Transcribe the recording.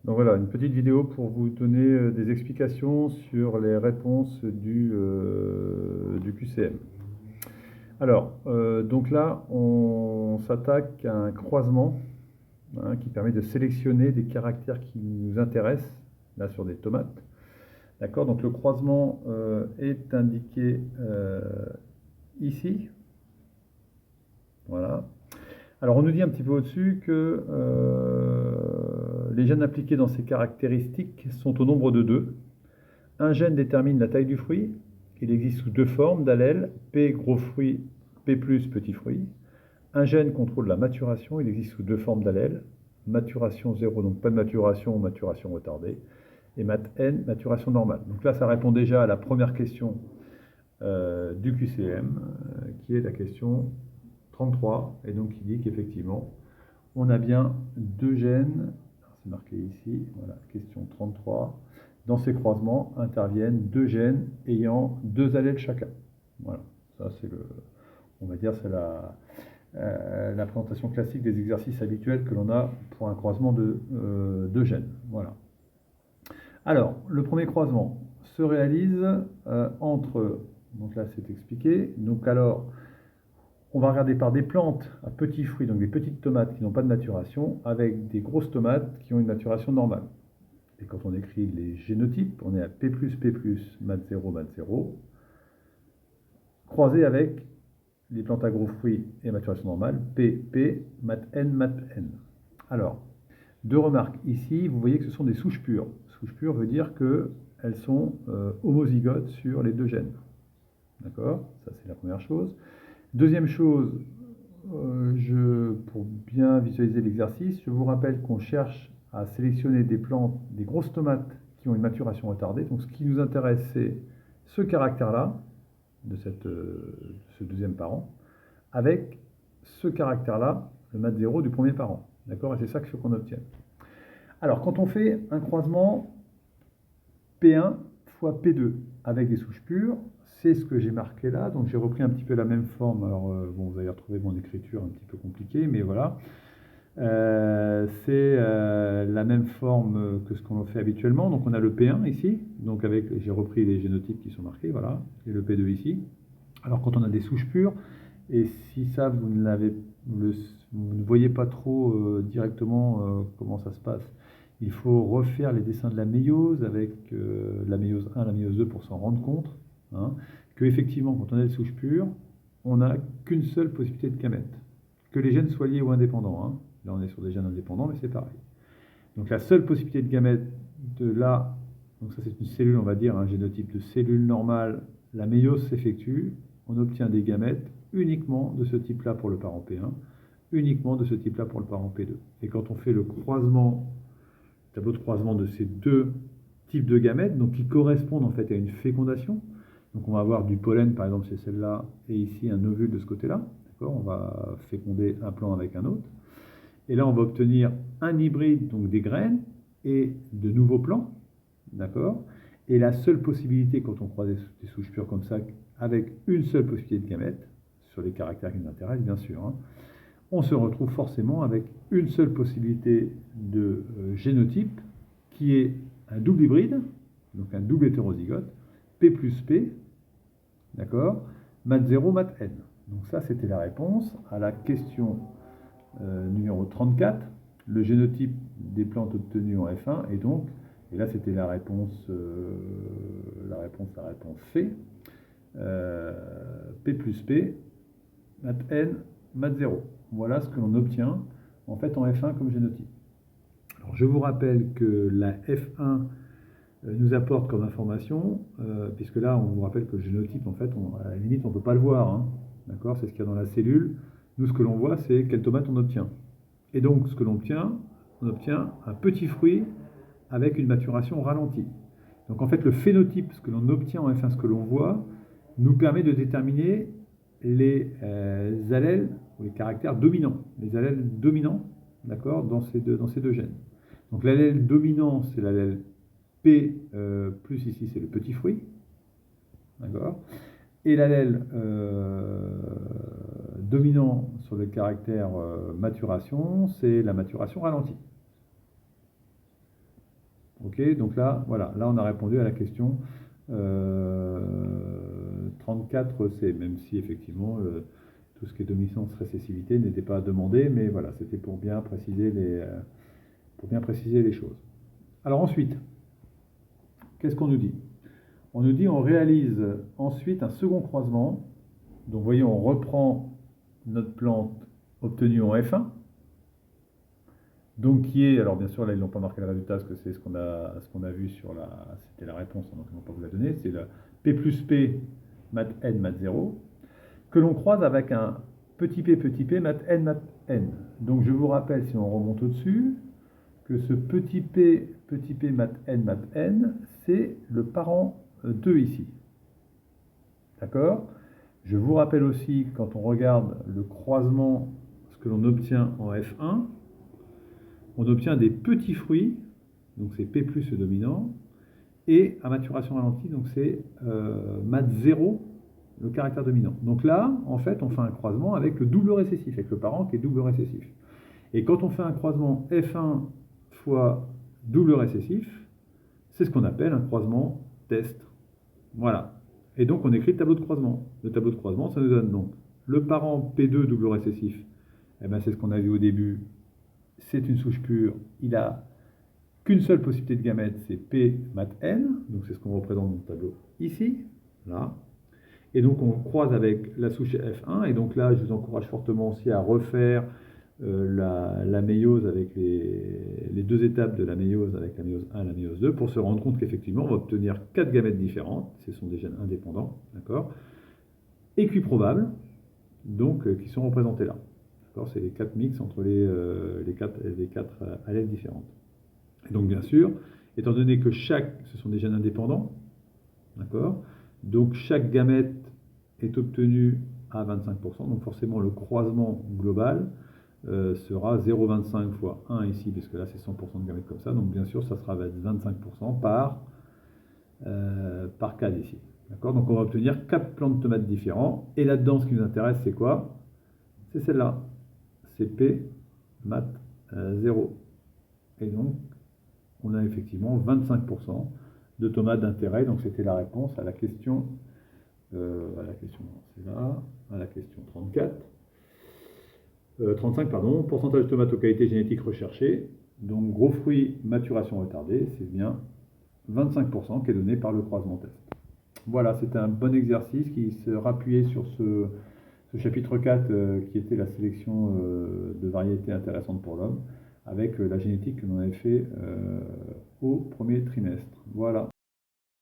Donc voilà, une petite vidéo pour vous donner des explications sur les réponses du QCM. Alors, donc là, on s'attaque à un croisement qui permet de sélectionner des caractères qui nous intéressent, là sur des tomates. D'accord, donc le croisement est indiqué ici. Voilà. Alors on nous dit un petit peu au-dessus que les gènes impliqués dans ces caractéristiques sont au nombre de 2. Un gène détermine la taille du fruit. Il existe sous deux formes d'allèles, P gros fruit, P plus petit fruit. Un gène contrôle la maturation. Il existe sous deux formes d'allèles, maturation 0, donc pas de maturation ou maturation retardée, et mat N, maturation normale. Donc là, ça répond déjà à la première question du QCM, qui est la question 33, et donc qui dit qu'effectivement, on a bien deux gènes, c'est marqué ici, voilà, question 33, dans ces croisements interviennent deux gènes ayant deux allèles chacun. Voilà, ça c'est on va dire, c'est la présentation classique des exercices habituels que l'on a pour un croisement de deux gènes. Voilà. Alors, le premier croisement se réalise entre, donc là c'est expliqué, donc alors, on va regarder par des plantes à petits fruits, donc des petites tomates qui n'ont pas de maturation, avec des grosses tomates qui ont une maturation normale. Et quand on écrit les génotypes, on est à P+, mat 0, mat 0, croisé avec les plantes à gros fruits et maturation normale, P, mat N, mat N. Alors, deux remarques. Ici, vous voyez que ce sont des souches pures. Souches pures veut dire qu'elles sont homozygotes sur les deux gènes. D'accord? Ça, c'est la première chose. Deuxième chose, pour bien visualiser l'exercice, je vous rappelle qu'on cherche à sélectionner des plantes, des grosses tomates qui ont une maturation retardée. Donc ce qui nous intéresse, c'est ce caractère-là, de ce deuxième parent, avec ce caractère-là, le mat 0 du premier parent. D'accord? Et c'est ça qu'il faut qu'on obtienne. Alors, quand on fait un croisement P1 fois P2 avec des souches pures, c'est ce que j'ai marqué là. Donc, j'ai repris un petit peu la même forme. Alors, bon, vous allez retrouver mon écriture un petit peu compliquée, mais voilà. C'est la même forme que ce qu'on fait habituellement. Donc, on a le P1 ici. Donc, j'ai repris les génotypes qui sont marqués, voilà. Et le P2 ici. Alors, quand on a des souches pures, et si ça, vous ne voyez pas trop directement comment ça se passe, il faut refaire les dessins de la méiose avec la méiose 1, la méiose 2 pour s'en rendre compte, hein, que effectivement, quand on a des souches pures, on n'a qu'une seule possibilité de gamète, que les gènes soient liés ou indépendants. Hein. Là, on est sur des gènes indépendants, mais c'est pareil. Donc la seule possibilité de gamète de là, donc ça c'est une cellule, on va dire, un génotype de cellule normale, la méiose s'effectue, on obtient des gamètes uniquement de ce type-là pour le parent P1, uniquement de ce type-là pour le parent P2. Et quand on fait le croisement, tableau de croisement de ces deux types de gamètes, donc qui correspondent en fait à une fécondation, donc on va avoir du pollen par exemple c'est celle-là, et ici un ovule de ce côté-là, d'accord, on va féconder un plant avec un autre, et là on va obtenir un hybride, donc des graines, et de nouveaux plants, d'accord, et la seule possibilité quand on croise des souches pures comme ça, avec une seule possibilité de gamète, sur les caractères qui nous intéressent bien sûr, hein, on se retrouve forcément avec une seule possibilité de génotype qui est un double hybride, donc un double hétérozygote, P plus P, d'accord, mat 0, mat N. Donc ça, c'était la réponse à la question numéro 34, le génotype des plantes obtenues en F1, et là c'était la réponse C, P plus P, mat N, mat 0. Voilà ce que l'on obtient en fait en F1 comme génotype. Alors, je vous rappelle que la F1 nous apporte comme information, puisque là on vous rappelle que le génotype en fait, à la limite on ne peut pas le voir, hein, d'accord, c'est ce qu'il y a dans la cellule. Nous ce que l'on voit c'est quelle tomate on obtient. Et donc ce que l'on obtient, on obtient un petit fruit avec une maturation ralentie. Donc en fait le phénotype, ce que l'on obtient en F1, ce que l'on voit, nous permet de déterminer les allèles ou les caractères dominants, les allèles dominants, d'accord, dans ces deux gènes. Donc l'allèle dominant, c'est l'allèle P plus ici, c'est le petit fruit, d'accord, et l'allèle dominant sur le caractère maturation, c'est la maturation ralentie. Ok, donc là, voilà, là on a répondu à la question 34C, même si effectivement tout ce qui est dominance récessivité n'était pas demandé, mais voilà, c'était pour bien préciser les choses. Alors ensuite, qu'est-ce qu'on nous dit? On nous dit on réalise ensuite un second croisement. Donc vous voyez, on reprend notre plante obtenue en F1. Donc qui est, alors bien sûr là ils n'ont pas marqué le résultat parce que c'est ce qu'on a vu sur c'était la réponse, donc ils ne vont pas vous la donner, c'est la P plus P mat N mat 0, que l'on croise avec un petit p mat N. Donc je vous rappelle, si on remonte au-dessus, que ce petit p mat N, c'est le parent 2 ici. D'accord? Je vous rappelle aussi, quand on regarde le croisement, ce que l'on obtient en F1, on obtient des petits fruits, donc c'est P plus le dominant, et à maturation ralentie, donc c'est mat 0, le caractère dominant. Donc là, en fait, on fait un croisement avec le double récessif, avec le parent qui est double récessif. Et quand on fait un croisement F1 fois double récessif, c'est ce qu'on appelle un croisement test. Voilà. Et donc on écrit le tableau de croisement. Le tableau de croisement, ça nous donne donc le parent P2 double récessif. Eh ben, c'est ce qu'on a vu au début. C'est une souche pure. Il a qu'une seule possibilité de gamète, c'est P mat N. Donc c'est ce qu'on représente dans le tableau ici. Là. Et donc on croise avec la souche F1. Et donc là, je vous encourage fortement aussi à refaire la méiose avec les deux étapes de la méiose avec la méiose 1 et la méiose 2 pour se rendre compte qu'effectivement on va obtenir 4 gamètes différentes, ce sont des gènes indépendants, d'accord, équiprobables, donc qui sont représentés là. D'accord, c'est les 4 mix entre les quatre allèles différentes. Et donc bien sûr, étant donné que ce sont des gènes indépendants, d'accord, donc chaque gamète est obtenue à 25%, donc forcément le croisement global sera 0,25 fois 1 ici, parce que là c'est 100% de gamètes comme ça, donc bien sûr ça sera 25% par 4 ici. D'accord, donc on va obtenir 4 plants de tomates différents, et là-dedans ce qui nous intéresse c'est quoi? C'est celle-là, c'est P mat 0. Et donc on a effectivement 25% de tomates d'intérêt, donc c'était la réponse à la question, c'est là, à la question 34. 35, pardon, pourcentage de tomates aux qualités génétiques recherchées, donc gros fruits, maturation retardée, c'est bien 25% qui est donné par le croisement test. Voilà, c'était un bon exercice qui se rappuyait sur ce chapitre 4 qui était la sélection de variétés intéressantes pour l'homme, avec la génétique que l'on avait fait au premier trimestre. Voilà.